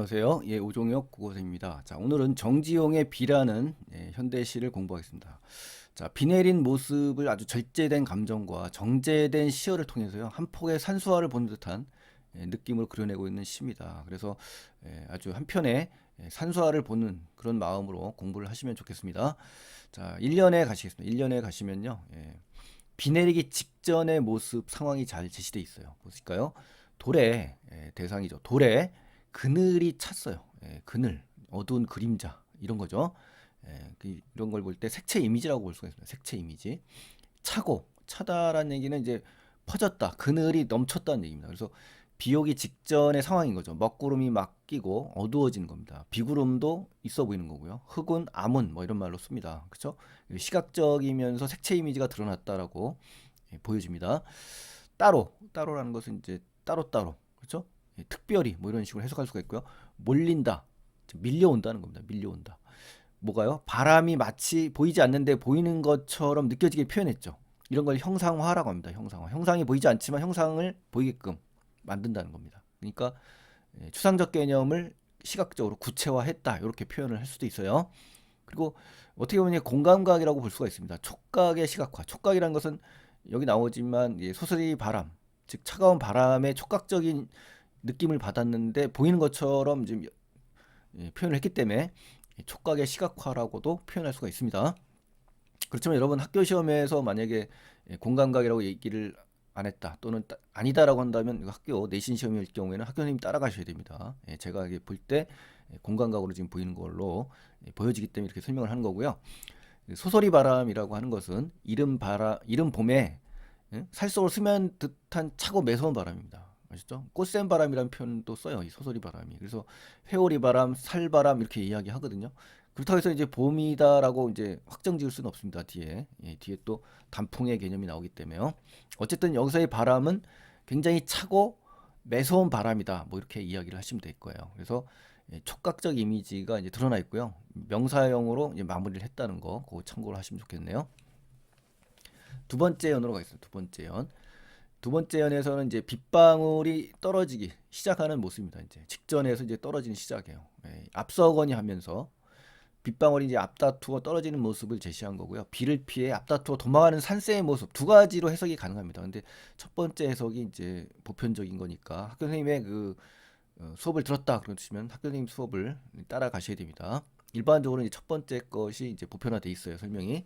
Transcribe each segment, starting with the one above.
안녕하세요. 예, 오종혁 국어선생님입니다. 자, 오늘은 정지용의 비라는 현대시를 공부하겠습니다. 자, 비 내린 모습을 아주 절제된 감정과 정제된 시어를 통해서요, 한 폭의 산수화를 보는 듯한 느낌으로 그려내고 있는 시입니다. 그래서 아주 한편의 산수화를 보는 그런 마음으로 공부를 하시면 좋겠습니다. 자, 1년에 가시겠습니다. 1년에 가시면요, 비 내리기 직전의 모습 상황이 잘 제시되어 있어요. 보실까요? 돌에 대상이죠. 돌에 그늘이 찼어요. 그늘, 어두운 그림자 이런 거죠. 이런 걸 볼 때 색채 이미지라고 볼 수가 있습니다. 색채 이미지. 차고 차다라는 얘기는 이제 퍼졌다, 그늘이 넘쳤다는 얘기입니다. 그래서 비 오기 직전의 상황인 거죠. 먹구름이 막 끼고 어두워지는 겁니다. 비구름도 있어 보이는 거고요. 흑운, 암운 뭐 이런 말로 씁니다. 그렇죠? 시각적이면서 색채 이미지가 드러났다라고 보여집니다. 따로라는 것은 이제 따로따로, 그렇죠? 특별히 뭐 이런 식으로 해석할 수가 있고요. 몰린다, 밀려온다는 겁니다. 밀려온다. 뭐가요? 바람이 마치 보이지 않는데 보이는 것처럼 느껴지게 표현했죠. 이런 걸 형상화라고 합니다. 형상화. 형상이 보이지 않지만 형상을 보이게끔 만든다는 겁니다. 그러니까 추상적 개념을 시각적으로 구체화했다, 이렇게 표현을 할 수도 있어요. 그리고 어떻게 보면 공감각이라고 볼 수가 있습니다. 촉각의 시각화. 촉각이라는 것은 여기 나오지만 소설이 바람, 즉 차가운 바람의 촉각적인 느낌을 받았는데 보이는 것처럼 지금 표현을 했기 때문에 촉각의 시각화라고도 표현할 수가 있습니다. 그렇지만 여러분, 학교 시험에서 만약에 공감각이라고 얘기를 안 했다, 또는 아니다라고 한다면 학교 내신 시험일 경우에는 학교 선생님 따라가셔야 됩니다. 제가 볼 때 공감각으로 지금 보이는 걸로 보여지기 때문에 이렇게 설명을 하는 거고요. 소설이 바람이라고 하는 것은 이른 봄에 살속으로 스면 듯한 차고 매서운 바람입니다. 아시죠? 꽃샘 바람이라는 표현도 써요, 이 소설이 바람이. 그래서 회오리 바람, 살바람 이렇게 이야기하거든요. 그렇다고 해서 이제 봄이다라고 이제 확정 지을 수는 없습니다. 뒤에 또 단풍의 개념이 나오기 때문에요. 어쨌든 여기서의 바람은 굉장히 차고 매서운 바람이다, 뭐 이렇게 이야기를 하시면 될 거예요. 그래서 촉각적 이미지가 이제 드러나 있고요. 명사형으로 이제 마무리를 했다는 거, 그거 참고를 하시면 좋겠네요. 두 번째 연으로 가겠습니다. 두 번째 연에서는 이제 빗방울이 떨어지기 시작하는 모습입니다. 이제 직전에서 이제 떨어지는 시작이에요. 앞서거니 하면서 빗방울이 이제 앞다투어 떨어지는 모습을 제시한 거고요. 비를 피해 앞다투어 도망가는 산새의 모습, 두 가지로 해석이 가능합니다. 근데 첫 번째 해석이 이제 보편적인 거니까 학교 선생님의 수업을 들었다 그러시면 학교 선생님 수업을 따라가셔야 됩니다. 일반적으로 이제 첫 번째 것이 이제 보편화돼 있어요. 설명이.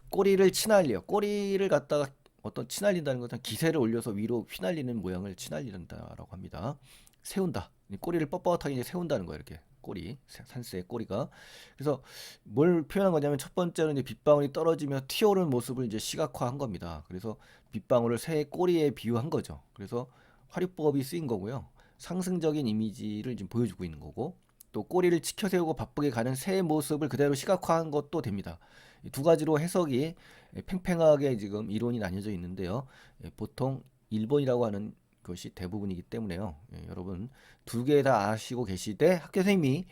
꼬리를 치날려. 꼬리를 갖다가 어떤 치날린다는 것은 기세를 올려서 위로 휘날리는 모양을 치날린다라고 합니다. 세운다. 꼬리를 뻣뻣하게 이제 세운다는 거예요. 이렇게 꼬리, 산새의 꼬리가. 그래서 뭘 표현한 거냐면 첫 번째는 이제 빗방울이 떨어지며 튀어오르는 모습을 이제 시각화한 겁니다. 그래서 빗방울을 새의 꼬리에 비유한 거죠. 그래서 화류법이 쓰인 거고요. 상승적인 이미지를 지금 보여주고 있는 거고, 또 꼬리를 치켜 세우고 바쁘게 가는 새의 모습을 그대로 시각화한 것도 됩니다. 이 두 가지로 해석이 팽팽하게 지금 이론이 나뉘어져 있는데요. 보통 1번이라고 하는 것이 대부분이기 때문에요. 여러분 두 개 다 아시고 계시되 학교 선생님이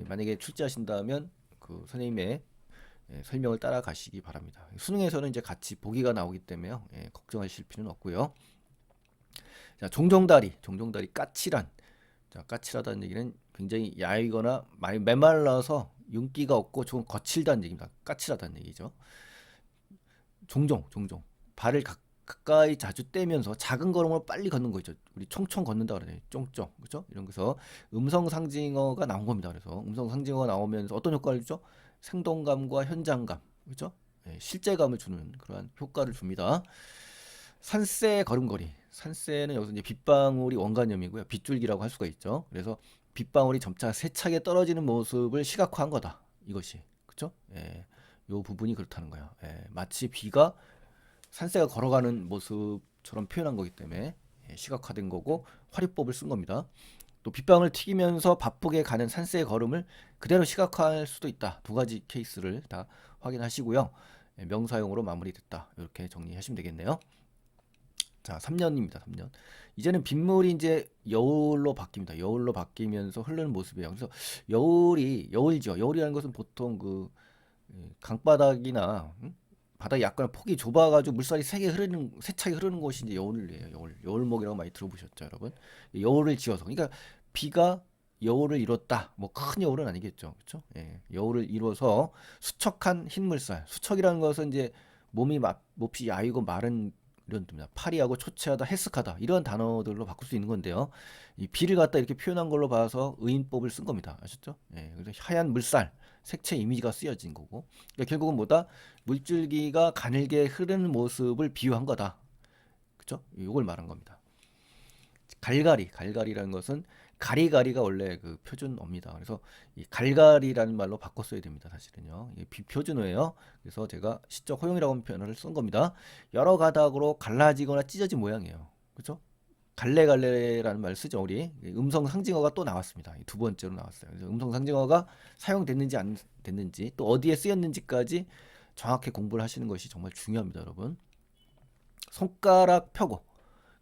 만약에 출제하신다면 그 선생님의 설명을 따라가시기 바랍니다. 수능에서는 이제 같이 보기가 나오기 때문에요. 걱정하실 필요는 없고요. 자, 종종다리 까칠한. 자, 까칠하다는 얘기는 굉장히 야이거나 많이 메말라서 윤기가 없고 조금 거칠다는 얘기입니다. 까칠하다는 얘기죠. 종종 발을 가까이 자주 떼면서 작은 걸음으로 빨리 걷는 거 있죠. 우리 총총 걷는다 그러잖아요. 쫑쫑, 그렇죠? 이런 거서 음성 상징어가 나온 겁니다. 그래서 음성 상징어가 나오면서 어떤 효과를 주죠? 생동감과 현장감, 그렇죠? 실제감을 주는 그러한 효과를 줍니다. 산새 걸음걸이. 산새는 여기서 이제 빗방울이 원관념이고요. 빗줄기라고 할 수가 있죠. 그래서 빗방울이 점차 세차게 떨어지는 모습을 시각화한 거다, 이것이. 그렇죠? 요 부분이 그렇다는 거예요. 마치 비가 산새가 걸어가는 모습처럼 표현한 거기 때문에 시각화된 거고, 화류법을 쓴 겁니다. 또 빗방울 튀기면서 바쁘게 가는 산새의 걸음을 그대로 시각화할 수도 있다. 두 가지 케이스를 다 확인하시고요. 명사용으로 마무리됐다, 이렇게 정리하시면 되겠네요. 자, 3년입니다. 3년. 이제는 빗물이 이제 여울로 바뀝니다. 여울로 바뀌면서 흐르는 모습이에요. 그래서 여울이죠. 여울이라는 것은 보통 강바닥이나 바닥이 약간 폭이 좁아가지고 물살이 세차게 흐르는 곳이 이제 여울이에요. 여울목이라고 많이 들어보셨죠, 여러분? 여울을 지어서. 그러니까 비가 여울을 이뤘다. 뭐 큰 여울은 아니겠죠. 그렇죠? 예, 여울을 이뤄서 수척한 흰 물살. 수척이라는 것은 이제 몹시 야이고 마른 이런 뜻입니다. 파리하고 초췌하다, 해쓱하다 이런 단어들로 바꿀 수 있는 건데요. 이 비를 갖다 이렇게 표현한 걸로 봐서 의인법을 쓴 겁니다. 아셨죠? 예, 그래서 하얀 물살, 색채 이미지가 쓰여진 거고. 그러니까 결국은 뭐다? 물줄기가 가늘게 흐르는 모습을 비유한 거다. 그렇죠? 이걸 말한 겁니다. 갈갈이라는 것은 가리가리가 원래 그 표준어입니다. 그래서 이 갈갈이라는 말로 바꿔 써야 됩니다. 사실은요. 이게 비표준어예요. 그래서 제가 시적 허용이라고 하는 표현을 쓴 겁니다. 여러 가닥으로 갈라지거나 찢어진 모양이에요. 그렇죠? 갈래갈래라는 말을 쓰죠. 우리 음성 상징어가 또 나왔습니다. 두 번째로 나왔어요. 그래서 음성 상징어가 사용됐는지 안 됐는지 또 어디에 쓰였는지까지 정확히 공부를 하시는 것이 정말 중요합니다, 여러분. 손가락 펴고.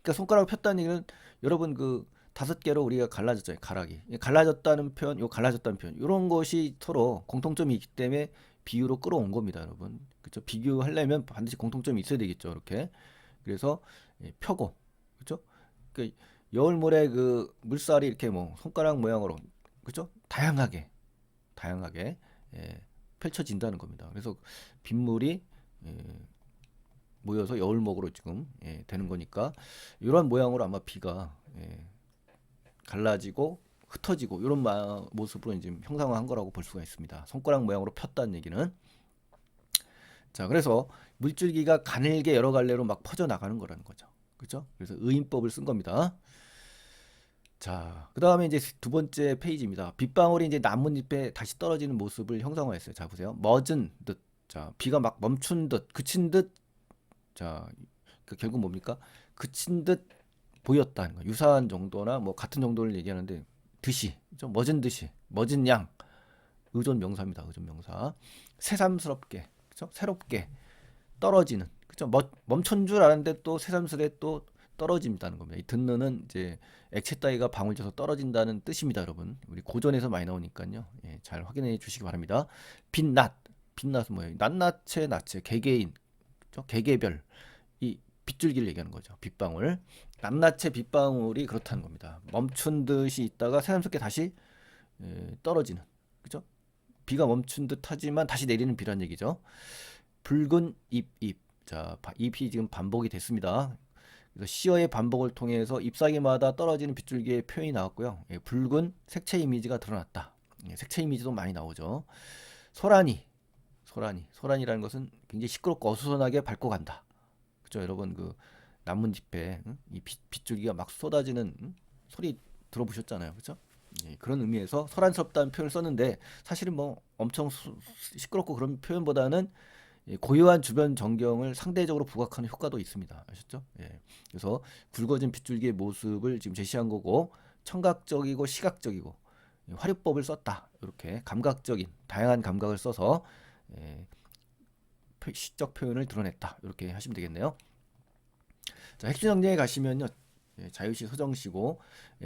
그러니까 손가락을 폈다는 얘기는 여러분 그 5개로 우리가 갈라졌잖아요. 가락이. 갈라졌다는 표현, 요 갈라졌다는 표현. 이런 것이 서로 공통점이 있기 때문에 비유로 끌어온 겁니다, 여러분. 그렇죠? 비교하려면 반드시 공통점이 있어야 되겠죠, 이렇게. 그래서 펴고. 그렇죠? 그 여울물에 그 물살이 이렇게 뭐 손가락 모양으로 그렇죠? 다양하게 펼쳐진다는 겁니다. 그래서 빗물이 모여서 여울목으로 지금 되는 거니까 이런 모양으로 아마 비가 갈라지고 흩어지고 이런 모습으로 이제 형상화한 거라고 볼 수가 있습니다. 손가락 모양으로 폈다는 얘기는. 자, 그래서 물줄기가 가늘게 여러 갈래로 막 퍼져 나가는 거라는 거죠. 그렇죠? 그래서 의인법을 쓴 겁니다. 자, 그 다음에 이제 두 번째 페이지입니다. 빗방울이 이제 나뭇잎에 다시 떨어지는 모습을 형상화했어요. 자, 보세요. 멎은 듯. 자, 비가 막 멈춘 듯, 그친 듯. 자, 그러니까 결국 뭡니까? 그친 듯 보였다는 거. 유사한 정도나 뭐 같은 정도를 얘기하는데 듯이, 좀 멎은 듯이, 멎은 양. 의존 명사입니다. 의존 명사. 새삼스럽게, 그렇죠? 새롭게 떨어지는, 그렇죠? 멈춘 줄 알았는데 또 새삼스레 또 떨어진다는 겁니다. 이 듣는은 이제 액체 따위가 방울져서 떨어진다는 뜻입니다, 여러분. 우리 고전에서 많이 나오니까요. 예, 잘 확인해 주시기 바랍니다. 빛낫은 뭐예요? 낱낱의 낱의 개개인, 그렇죠? 개개별 이 빗줄기를 얘기하는 거죠. 빗방울. 낱낱의 빗방울이 그렇다는 겁니다. 멈춘 듯이 있다가 새삼스럽게 다시 떨어지는, 그죠? 비가 멈춘 듯 하지만 다시 내리는 비란 얘기죠. 붉은 잎. 자, 잎이 지금 반복이 됐습니다. 그래서 시어의 반복을 통해서 잎사귀마다 떨어지는 빗줄기의 표현이 나왔고요. 붉은 색채 이미지가 드러났다. 색채 이미지도 많이 나오죠. 소란이라는 것은 굉장히 시끄럽고 어수선하게 밟고 간다. 그죠, 여러분? 그 나뭇잎에 이 빗줄기가 막 쏟아지는 소리 들어보셨잖아요, 그죠? 그런 의미에서 소란스럽다는 표현을 썼는데 사실은 뭐 엄청 시끄럽고 그런 표현보다는 고요한 주변 전경을 상대적으로 부각하는 효과도 있습니다. 아셨죠? 예. 그래서 굵어진 빗줄기의 모습을 지금 제시한 거고 청각적이고 시각적이고 화류법을 썼다. 이렇게 감각적인 다양한 감각을 써서 시적 표현을 드러냈다. 이렇게 하시면 되겠네요. 자, 핵심 정리에 가시면요. 자유시, 서정시고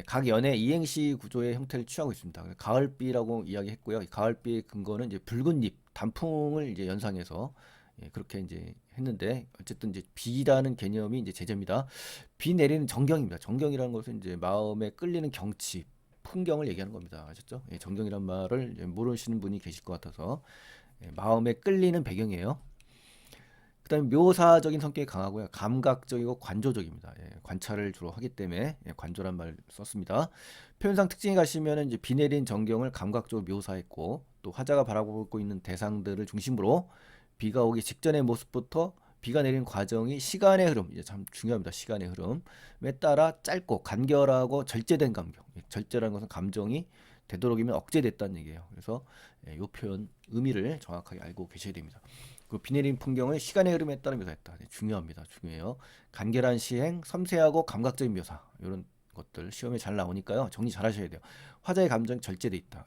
각 연의 이행시 구조의 형태를 취하고 있습니다. 가을비라고 이야기했고요. 이 가을비의 근거는 이제 붉은 잎, 단풍을 이제 연상해서 그렇게 이제 했는데 어쨌든 이제 비라는 개념이 이제 제재입니다. 비 내리는 정경입니다. 정경이라는 것은 이제 마음에 끌리는 경치, 풍경을 얘기하는 겁니다. 아셨죠? 정경이란 말을 모르시는 분이 계실 것 같아서 마음에 끌리는 배경이에요. 그다음에 묘사적인 성격이 강하고요. 감각적이고 관조적입니다. 관찰을 주로 하기 때문에 관조란 말을 썼습니다. 표현상 특징에 가시면은 이제 비 내린 전경을 감각적으로 묘사했고 또 화자가 바라보고 있는 대상들을 중심으로 비가 오기 직전의 모습부터 비가 내리는 과정이 시간의 흐름, 이제 참 중요합니다. 시간의 흐름에 따라 짧고 간결하고 절제된 감정. 절제라는 것은 감정이 되도록이면 억제됐다는 얘기예요. 그래서 이 표현 의미를 정확하게 알고 계셔야 됩니다. 그 비 내린 풍경을 시간의 흐름에 따라 묘사했다. 중요합니다. 중요해요. 간결한 시행, 섬세하고 감각적인 묘사 이런 것들 시험에 잘 나오니까요. 정리 잘 하셔야 돼요. 화자의 감정이 절제돼 있다.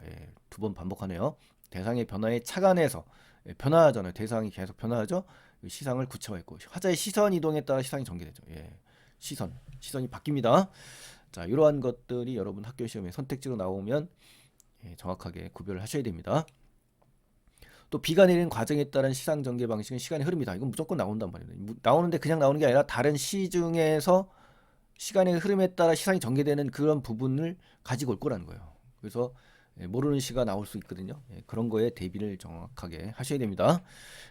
두 번 반복하네요. 대상의 변화에 착안해서 변화하잖아요. 대상이 계속 변화하죠. 시상을 구체화했고 화자의 시선 이동에 따라 시상이 전개되죠. 시선이 바뀝니다. 자, 이러한 것들이 여러분 학교 시험에 선택지로 나오면 정확하게 구별을 하셔야 됩니다. 또 비가 내리는 과정에 따른 시상 전개 방식은 시간의 흐름이다. 이건 무조건 나온단 말이에요. 나오는데 그냥 나오는 게 아니라 다른 시 중에서 시간의 흐름에 따라 시상이 전개되는 그런 부분을 가지고 올 거라는 거예요. 그래서 모르는 시가 나올 수 있거든요. 그런 거에 대비를 정확하게 하셔야 됩니다.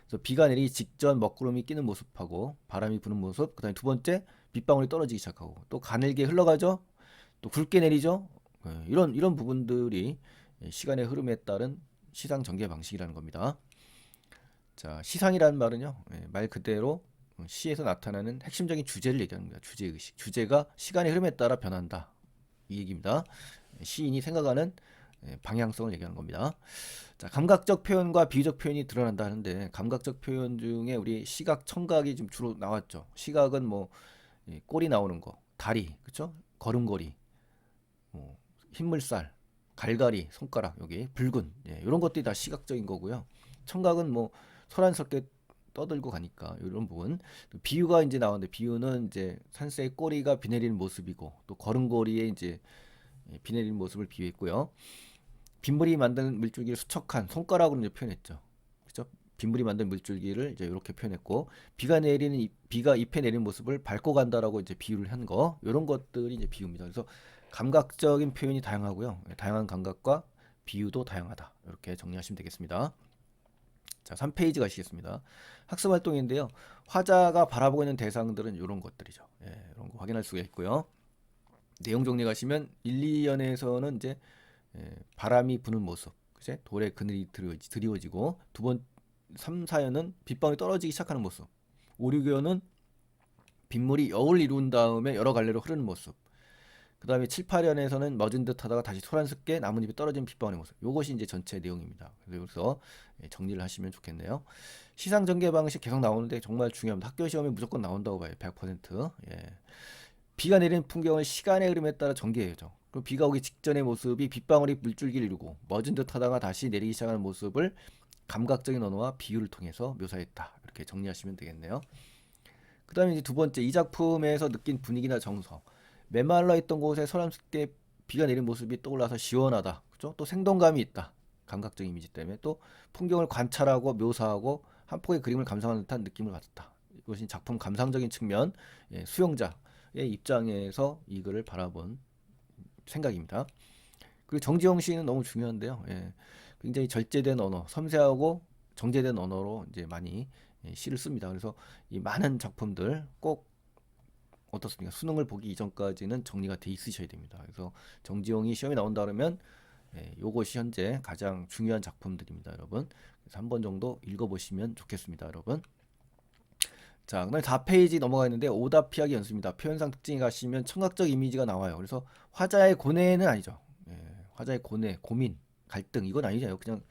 그래서 비가 내리기 직전 먹구름이 끼는 모습하고 바람이 부는 모습, 그다음에 두 번째 빗방울이 떨어지기 시작하고 또 가늘게 흘러가죠. 또 굵게 내리죠. 이런 부분들이 시간의 흐름에 따른 시상 전개 방식이라는 겁니다. 자, 시상이라는 말은요, 말 그대로 시에서 나타나는 핵심적인 주제를 얘기하는 겁니다. 주제의식. 주제가 시간의 흐름에 따라 변한다. 이 얘기입니다. 시인이 생각하는 방향성을 얘기하는 겁니다. 자, 감각적 표현과 비유적 표현이 드러난다 하는데, 감각적 표현 중에 우리 시각, 청각이 좀 주로 나왔죠. 시각은 뭐 꼬리 나오는 거, 다리, 그쵸? 걸음걸이, 뭐 흰물살, 갈갈이, 손가락 여기 붉은, 이런 것들이 다 시각적인 거고요. 청각은 뭐 소란스럽게 떠들고 가니까 이런 부분. 또 비유가 이제 나오는데, 비유는 이제 산새의 꼬리가 비 내리는 모습이고 또 걸음걸이에 이제 비 내리는 모습을 비유했고요. 빗물이 만든 물줄기를 수척한 손가락으로 이제 표현했죠. 그죠? 빗물이 만든 물줄기를 이제 이렇게 표현했고, 비가 잎에 내리는 모습을 밟고 간다라고 이제 비유를 한 거, 이런 것들이 이제 비유입니다. 그래서 감각적인 표현이 다양하고요. 다양한 감각과 비유도 다양하다. 이렇게 정리하시면 되겠습니다. 자, 3페이지 가시겠습니다. 학습 활동인데요. 화자가 바라보고 있는 대상들은 이런 것들이죠. 이런 거 확인할 수가 있고요. 내용 정리 가시면 1, 2연에서는 이제 바람이 부는 모습, 그제 돌에 그늘이 드리워지고, 두 번 3, 4연은 빗방울이 떨어지기 시작하는 모습, 5, 6연은 빗물이 여울 이룬 다음에 여러 갈래로 흐르는 모습, 그 다음에 7, 8연에서는 멎은 듯 하다가 다시 소란스럽게 나뭇잎이 떨어진 빗방울의 모습. 요것이 이제 전체 내용입니다. 그래서 정리를 하시면 좋겠네요. 시상 전개 방식 계속 나오는데 정말 중요합니다. 학교 시험에 무조건 나온다고 봐요. 100%. 비가 내리는 풍경을 시간의 흐름에 따라 전개해야죠. 그럼 비가 오기 직전의 모습이 빗방울이 물줄기를 이루고 멎은 듯 하다가 다시 내리기 시작하는 모습을 감각적인 언어와 비유를 통해서 묘사했다. 이렇게 정리하시면 되겠네요. 그 다음에 이제 두 번째, 이 작품에서 느낀 분위기나 정서. 메말라 있던 곳에 소란스럽게 비가 내린 모습이 떠올라서 시원하다. 그죠? 또 생동감이 있다. 감각적 이미지 때문에. 또 풍경을 관찰하고 묘사하고 한 폭의 그림을 감상하는 듯한 느낌을 받았다. 이것이 작품 감상적인 측면, 수용자의 입장에서 이 글을 바라본 생각입니다. 그리고 정지영 시는 너무 중요한데요. 굉장히 절제된 언어, 섬세하고 정제된 언어로 이제 많이 시를 씁니다. 그래서 이 많은 작품들 꼭 어떻습니까? 수능을 보기 이전까지는 정리가 돼 있으셔야 됩니다. 그래서 정지용이 시험에 나온다 그러면 요것이 현재 가장 중요한 작품들입니다, 여러분. 그래서 한 번 정도 읽어보시면 좋겠습니다, 여러분. 자, 그다음에 4페이지 넘어가 있는데 오답 피하기 연습입니다. 표현상 특징이 가시면 청각적 이미지가 나와요. 그래서 화자의 고뇌는 아니죠. 화자의 고뇌, 고민, 갈등 이건 아니잖아요. 그냥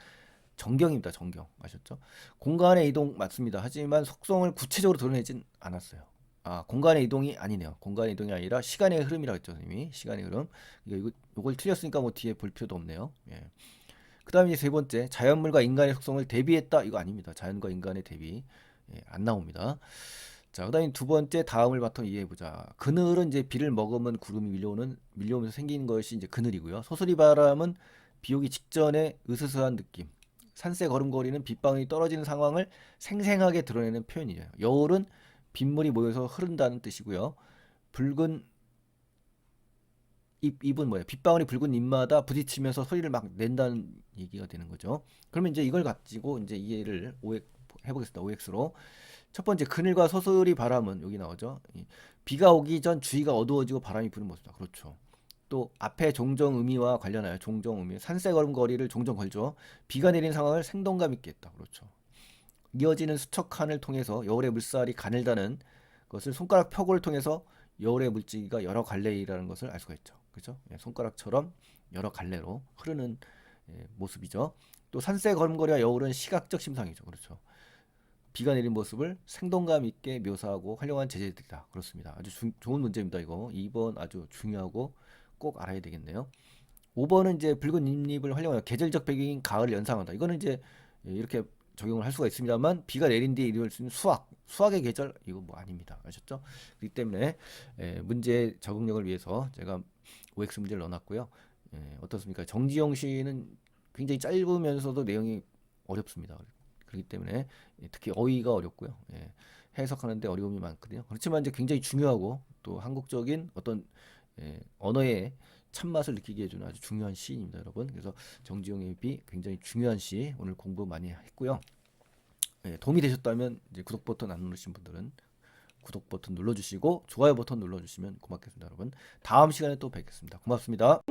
정경입니다. 정경. 아셨죠? 공간의 이동 맞습니다. 하지만 속성을 구체적으로 드러내진 않았어요. 아, 공간의 이동이 아니네요. 공간의 이동이 아니라 시간의 흐름이라고 했죠, 선생님이. 시간의 흐름. 이걸 틀렸으니까 뭐 뒤에 볼 필요도 없네요. 그 다음에 세 번째, 자연물과 인간의 속성을 대비했다. 이거 아닙니다. 자연과 인간의 대비. 안 나옵니다. 자, 그 다음에 두 번째, 다음을 바탕 이해해보자. 그늘은 이제 비를 머금은 구름이 밀려오면서 생기는 것이 이제 그늘이고요. 소소리 바람은 비 오기 직전에 으스스한 느낌. 산새 걸음걸이는 빗방울이 떨어지는 상황을 생생하게 드러내는 표현이에요. 여울은 빗물이 모여서 흐른다는 뜻이고요. 붉은 잎은 뭐예요? 빗방울이 붉은 잎마다 부딪히면서 소리를 막 낸다는 얘기가 되는 거죠. 그러면 이제 이걸 가지고 이제 이해를 해보겠습니다. OX로. 첫 번째, 그늘과 소소리 바람은 여기 나오죠. 비가 오기 전 주위가 어두워지고 바람이 부는 모습이다. 그렇죠. 또 앞에 종종 의미와 관련하여 종종 의미, 산새 걸음걸이를 종종 걸죠. 비가 내린 상황을 생동감 있게 했다. 그렇죠. 이어지는 수척한을 통해서 여울의 물살이 가늘다는 것을 손가락 펴골을 통해서 여울의 물질기가 여러 갈래이라는 것을 알 수가 있죠. 그렇죠? 손가락처럼 여러 갈래로 흐르는 모습이죠. 또 산새 걸음걸이와 여울은 시각적 심상이죠. 그렇죠. 비가 내린 모습을 생동감 있게 묘사하고 활용한 제재들이다. 그렇습니다. 아주 좋은 문제입니다. 이거 2번 아주 중요하고 꼭 알아야 되겠네요. 5번은 이제 붉은 잎을 활용하여 계절적 배경인 가을을 연상한다. 이거는 이제 이렇게 적용을 할 수가 있습니다만, 비가 내린 뒤에 이룰 수 있는 수학의 계절 이거 뭐 아닙니다. 아셨죠? 그렇기 때문에 문제 적응력을 위해서 제가 OX 문제를 넣어놨고요. 어떻습니까? 정지용 시는 굉장히 짧으면서도 내용이 어렵습니다. 그렇기 때문에 특히 어휘가 어렵고요. 해석하는데 어려움이 많거든요. 그렇지만 이제 굉장히 중요하고 또 한국적인 어떤 언어의 참맛을 느끼게 해주는 아주 중요한 시입니다, 여러분. 그래서 정지용의 비 굉장히 중요한 시 오늘 공부 많이 했고요. 예, 도움이 되셨다면 이제 구독 버튼 안 누르신 분들은 구독 버튼 눌러주시고 좋아요 버튼 눌러주시면 고맙겠습니다, 여러분. 다음 시간에 또 뵙겠습니다. 고맙습니다.